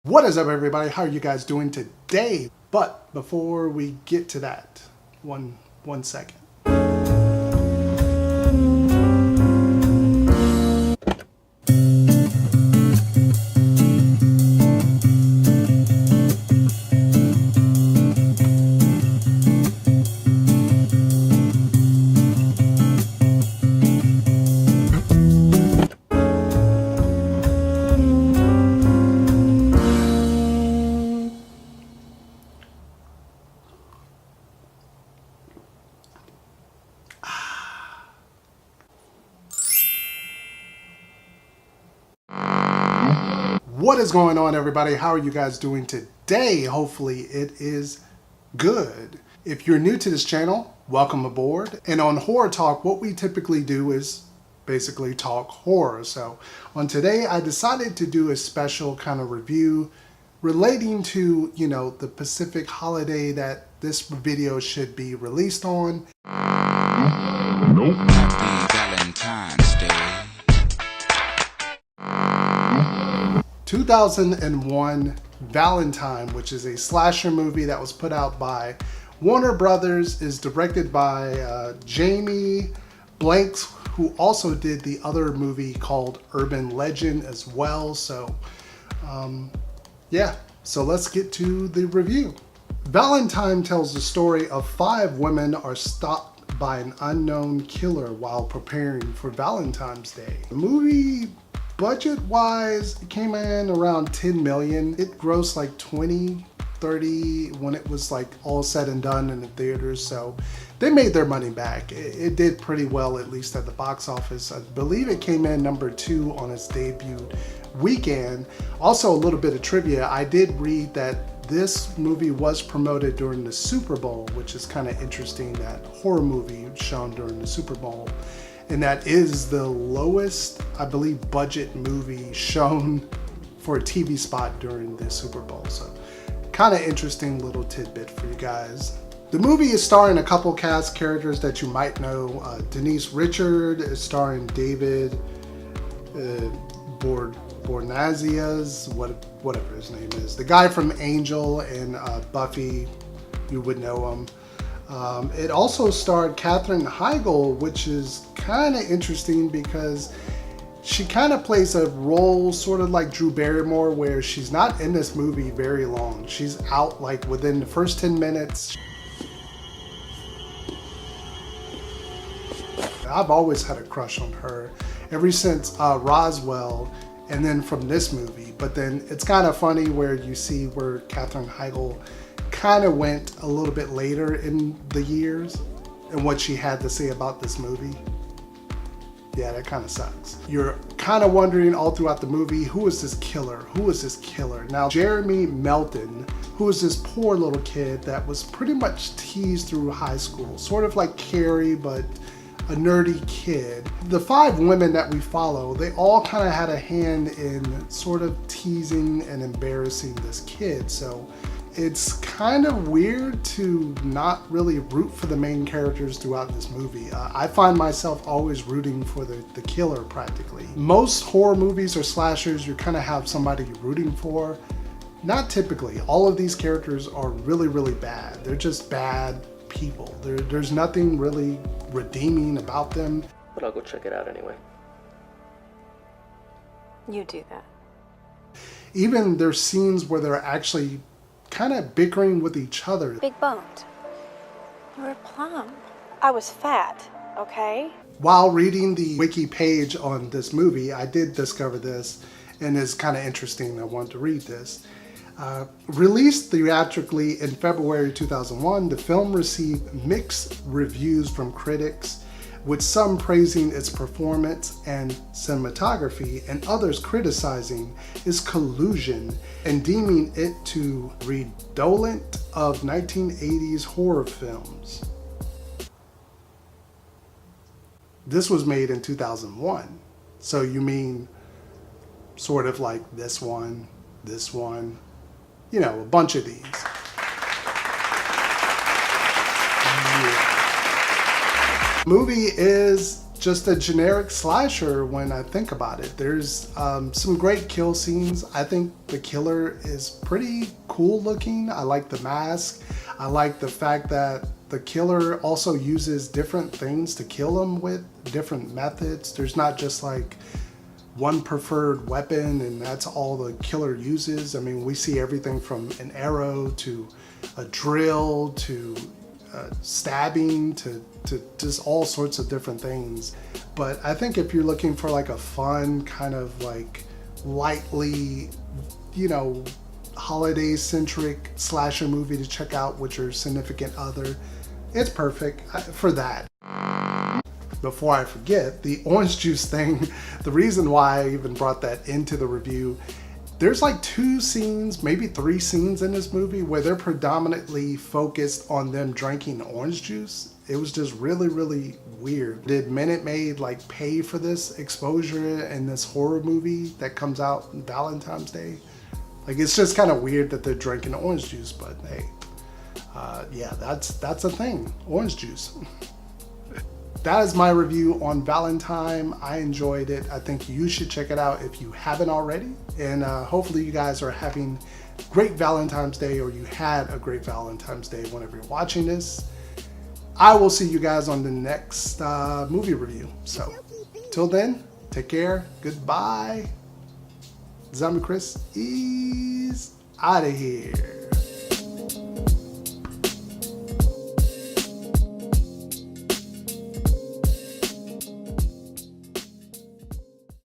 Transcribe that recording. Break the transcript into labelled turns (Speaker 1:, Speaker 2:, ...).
Speaker 1: What is up, everybody? How are you guys doing today? But before we get to that, one second. What is going on, everybody? How are you guys doing today? Hopefully it is good. If you're new to this channel, welcome aboard. And on Horror Talk, what we typically do is basically talk horror. So on today, I decided to do a special kind of review relating to, the Pacific holiday that this video should be released on.
Speaker 2: Nope. Happy Valentine's Day.
Speaker 1: 2001 Valentine, which is a slasher movie that was put out by Warner Brothers, is directed by Jamie Blanks, who also did the other movie called Urban Legend as well. So so let's get to the review. Valentine tells the story of 5 women are stopped by an unknown killer while preparing for Valentine's Day. The movie, budget-wise, it came in around 10 million. It grossed like 20, 30 when it was like all said and done in the theaters. So they made their money back. It did pretty well, at least at the box office. I believe it came in number 2 on its debut weekend. Also, a little bit of trivia. I did read that this movie was promoted during the Super Bowl, which is kind of interesting, that horror movie shown during the Super Bowl. And that is the lowest, I believe, budget movie shown for a TV spot during the Super Bowl. So kind of interesting little tidbit for you guys. The movie is starring a couple cast characters that you might know. Denise Richard is starring David Boreanaz, whatever his name is. The guy from Angel and Buffy, you would know him. It also starred Katherine Heigl, which is kind of interesting because she kind of plays a role sort of like Drew Barrymore, where she's not in this movie very long. She's out like within the first 10 minutes. I've always had a crush on her ever since Roswell, and then from this movie. But then it's kind of funny where you see where Katherine Heigl kind of went a little bit later in the years and what she had to say about this movie. Yeah, that kind of sucks. You're kind of wondering all throughout the movie, who is this killer? Who is this killer? Now, Jeremy Melton, who is this poor little kid that was pretty much teased through high school, sort of like Carrie, but a nerdy kid. The 5 women that we follow, they all kind of had a hand in sort of teasing and embarrassing this kid. So it's kind of weird to not really root for the main characters throughout this movie. I find myself always rooting for the killer practically. Most horror movies or slashers, you kind of have somebody you're rooting for. Not typically. All of these characters are really, really bad. They're just bad people. There's nothing really redeeming about them.
Speaker 3: But I'll go check it out anyway.
Speaker 4: You do that.
Speaker 1: Even there's scenes where they're actually kind of bickering with each other.
Speaker 4: Big boned. You were plump. I was fat, okay?
Speaker 1: While reading the wiki page on this movie, I did discover this, and it's kind of interesting. I wanted to read this. Released theatrically in February 2001, the film received mixed reviews from critics, with some praising its performance and cinematography and others criticizing its collusion and deeming it to redolent of 1980s horror films. This was made in 2001. So you mean sort of like this one, a bunch of these. Yeah. Movie is just a generic slasher when I think about it. There's some great kill scenes. I think the killer is pretty cool looking. I like the mask. I like the fact that the killer also uses different things to kill him with, different methods. There's not just like one preferred weapon and that's all the killer uses. I mean, we see everything from an arrow to a drill to stabbing to just all sorts of different things. But I think if you're looking for like a fun kind of like lightly, you know, holiday centric slasher movie to check out with your significant other, it's perfect for that. Before I forget, the orange juice thing, the reason why I even brought that into the review, there's like 2 scenes, maybe 3 scenes in this movie where they're predominantly focused on them drinking orange juice. It was just really, really weird. Did Minute Maid like pay for this exposure in this horror movie that comes out on Valentine's Day? Like, it's just kind of weird that they're drinking orange juice, but hey, yeah, that's a thing, orange juice. That is my review on Valentine. I enjoyed it. I think you should check it out if you haven't already. And hopefully you guys are having great Valentine's Day, or you had a great Valentine's Day whenever you're watching this. I will see you guys on the next movie review. So till then, take care. Goodbye. Zombie Chris is out of here.